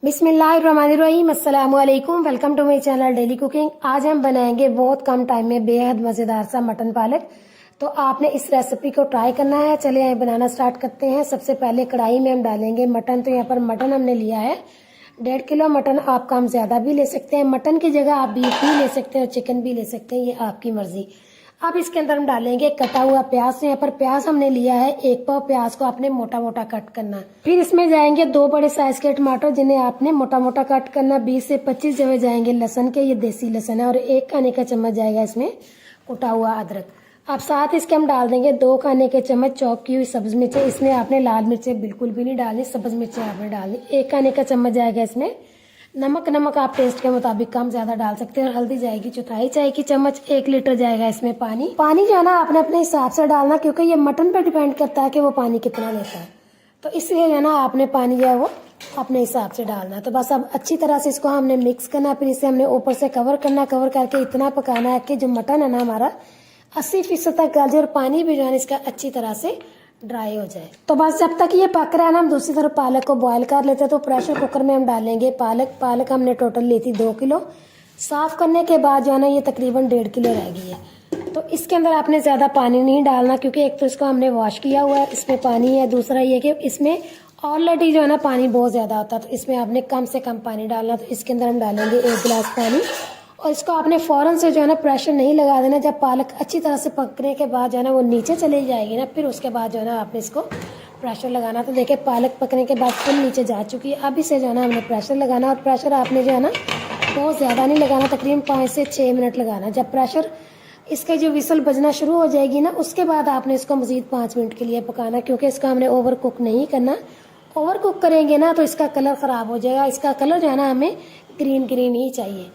बिस्मिल्लाहिर्रहमानिर्रहीम, अस्सलाम वालेकुम। Welcome to my channel daily cooking. आज हम बनाएंगे बहुत कम टाइम में बेहद मज़ेदार सा मटन पालक। तो आपने इस रेसिपी को ट्राई करना है। चलिए आइए बनाना स्टार्ट करते हैं। सबसे पहले कढ़ाई में हम डालेंगे मटन। तो यहाँ पर मटन हमने लिया है 1.5 किलो मटन। आप कम ज़्यादा भी ले सकते हैं। मटन की जगह आप बीफ भी ले सकते हैं और चिकन भी ले सकते हैं, ये आपकी मर्जी। अब इसके अंदर हम डालेंगे कटा हुआ प्याज। तो यहाँ पर प्याज हमने लिया है 1 पाव। प्याज को आपने मोटा मोटा कट करना। फिर इसमें जाएंगे 2 बड़े साइज के टमाटर, जिन्हें आपने मोटा मोटा कट करना। 20 से 25 जगह जाएंगे लहसुन के, ये देसी लहसुन है। और 1 खाने का चम्मच जाएगा इसमें कुटा हुआ अदरक। अब साथ इसके हम डाल देंगे 2 खाने के चम्मच चॉप की हुई सब्ज मिर्चें। इसमें आपने लाल मिर्चें बिल्कुल भी नहीं डालनी, सब्ज मिर्चें आपने डालनी। 1 खाने का चम्मच जाएगा इसमें नमक आप टेस्ट के मुताबिक कम ज्यादा डाल सकते हैं। और हल्दी जाएगी 1/4 चाय की चम्मच। 1 लीटर जाएगा इसमें पानी। पानी जो है ना आपने अपने हिसाब से डालना, क्योंकि ये मटन पे डिपेंड करता है कि वो पानी कितना लेता है। तो इसलिए जो है ना आपने पानी जो है वो अपने हिसाब से डालना। तो बस अब अच्छी तरह से इसको हमने मिक्स करना। फिर इसे हमने ऊपर से कवर करना। कवर करके इतना पकाना है कि जो मटन है ना हमारा 80% तक गल जाए और पानी भी जो है इसका अच्छी तरह से ड्राई हो जाए। तो बस जब तक ये पक रहा है ना, हम दूसरी तरफ पालक को बॉईल कर लेते हैं। तो प्रेशर कुकर में हम डालेंगे पालक हमने टोटल ली थी 2 किलो। साफ करने के बाद जो है ना ये तकरीबन 1.5 किलो रह गई है। तो इसके अंदर आपने ज़्यादा पानी नहीं डालना, क्योंकि एक तो इसको हमने वॉश किया हुआ है, इसमें पानी है। दूसरा ये कि इसमें ऑलरेडी जो है ना पानी बहुत ज़्यादा होता है, तो इसमें आपने कम से कम पानी डालना। तो इसके अंदर हम डालेंगे 1 गिलास पानी। और इसको आपने फ़ौरन से जो है ना प्रेशर नहीं लगा देना। जब पालक अच्छी तरह से पकने के बाद जो है ना वो नीचे चली जाएगी ना, फिर उसके बाद जो है ना आपने इसको प्रेशर लगाना। तो देखिए पालक पकने के बाद फुल नीचे जा चुकी है। अब इसे जो है ना हमने प्रेशर लगाना। और प्रेशर आपने जो है ना बहुत ज़्यादा नहीं लगाना, तकरीबन 5 से 6 मिनट लगाना। जब प्रेशर इसके जो विसल बजना शुरू हो जाएगी ना, उसके बाद आपने इसको मज़ीद 5 मिनट के लिए पकाना, क्योंकि इसका हमने ओवर कुक नहीं करना। ओवर कुक करेंगे ना तो इसका कलर ख़राब हो जाएगा। इसका कलर जो है ना हमें ग्रीन ही चाहिए।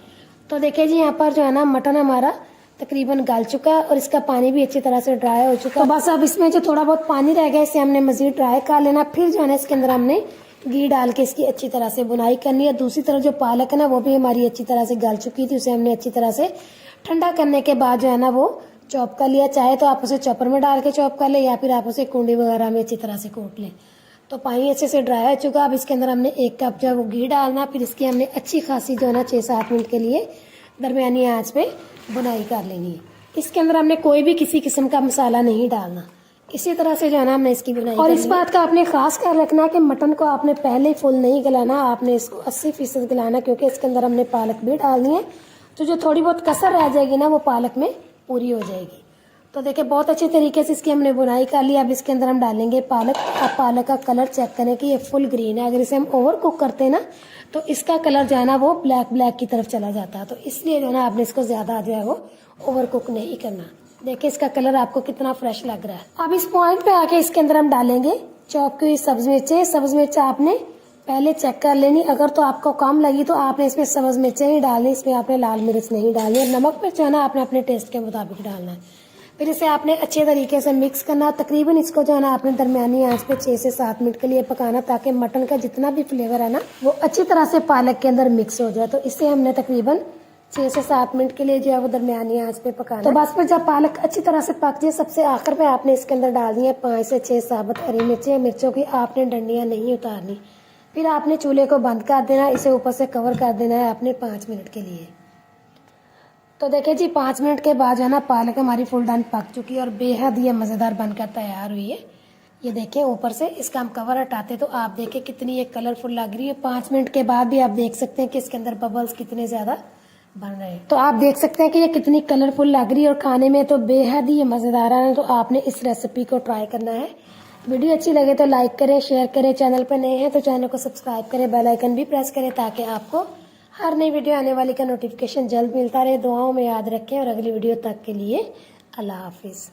तो देखिए जी यहाँ पर जो है ना मटन हमारा तकरीबन गल चुका है और इसका पानी भी अच्छी तरह से ड्राई हो चुका है। तो बस अब इसमें जो थोड़ा बहुत पानी रह गया इसे हमने मज़ीद ड्राई कर लेना। फिर जो है ना इसके अंदर हमने घी डाल के इसकी अच्छी तरह से बुनाई करनी है। दूसरी तरफ जो पालक है ना वो भी हमारी अच्छी तरह से गल चुकी थी, उसे हमने अच्छी तरह से ठंडा करने के बाद जो है ना वो चॉप कर लिया। चाहे तो आप उसे चॉपर में डाल के चॉप कर ले, या फिर आप उसे कुंडी वगैरह में अच्छी तरह से कूट लें। तो पानी अच्छे से ड्राई हो चुका। अब इसके अंदर हमने 1 कप जो है वो घी डालना। फिर इसकी हमने अच्छी खासी जो है ना 6-7 मिनट के लिए दरमियानी आंच पे बुनाई कर लेनी है। इसके अंदर हमने कोई भी किसी किस्म का मसाला नहीं डालना। इसी तरह से जो है ना हमने इसकी बुनाई और इस बात का आपने खास ख्याल रखना कि मटन को आपने पहले फुल नहीं गलाना, आपने इसको 80% गलाना, क्योंकि इसके अंदर हमने पालक भी डालनी है। तो जो थोड़ी बहुत कसर रह जाएगी ना वो पालक में पूरी हो जाएगी। तो देखिए बहुत अच्छे तरीके से इसकी हमने बुनाई कर ली। अब इसके अंदर हम डालेंगे पालक। अब पालक का कलर चेक करें कि ये फुल ग्रीन है। अगर इसे हम ओवर कुक करते हैं ना तो इसका कलर जो है ना वो ब्लैक की तरफ चला जाता है। तो इसलिए जो है ना आपने इसको ज़्यादा जो है वो ओवर कुक नहीं करना। देखिए इसका कलर आपको कितना फ्रेश लग रहा है। अब इस पॉइंट पे आके इसके अंदर हम डालेंगे चॉप की हुई सब्ज मिर्चें। सब्ज मिर्चें आपने पहले चेक कर लेनी। अगर तो आपको कम लगी तो आपने इसमें सब्ज मिर्चें ही डालनी, इसमें आपने लाल मिर्च नहीं डालनी। और नमक मिर्च जो है ना आपने अपने टेस्ट के मुताबिक डालना है। फिर इसे आपने अच्छे तरीके से मिक्स करना। तकरीबन इसको जो है ना आपने दरमियानी आंच पे 6 से 7 मिनट के लिए पकाना, ताकि मटन का जितना भी फ्लेवर है ना वो अच्छी तरह से पालक के अंदर मिक्स हो जाए। तो इसे हमने तकरीबन 6 से 7 मिनट के लिए जो है वो दरमियानी आंच पे पकाना। तो बस फिर जब पालक अच्छी तरह से पक जाए, सबसे आखिर में आपने इसके अंदर डाल दी है 5 से 6 साबुत हरी मिर्चें। मिर्चों की आपने डंडियां नहीं उतारनी। फिर आपने चूल्हे को बंद कर देना। इसे ऊपर से कवर कर देना है आपने 5 मिनट के लिए। तो देखिए जी 5 मिनट के बाद जो है ना पालक हमारी फुल डन पक चुकी है और बेहद ये मज़ेदार बनकर तैयार हुई है। ये देखिए ऊपर से इसका हम कवर हटाते तो आप देखिए कितनी ये कलरफुल लग रही है। 5 मिनट के बाद भी आप देख सकते हैं कि इसके अंदर बबल्स कितने ज़्यादा बन रहे हैं। तो आप देख सकते हैं कि ये कितनी कलरफुल लग रही है और खाने में तो बेहद ही मज़ेदार है। तो आपने इस रेसिपी को ट्राई करना है। वीडियो अच्छी लगे तो लाइक करें, शेयर करें। चैनल पर नए हैं तो चैनल को सब्सक्राइब करें, बेल आइकन भी प्रेस करें, ताकि आपको हर नई वीडियो आने वाली का नोटिफिकेशन जल्द मिलता रहे। दुआओं में याद रखें और अगली वीडियो तक के लिए अल्लाह हाफिज़।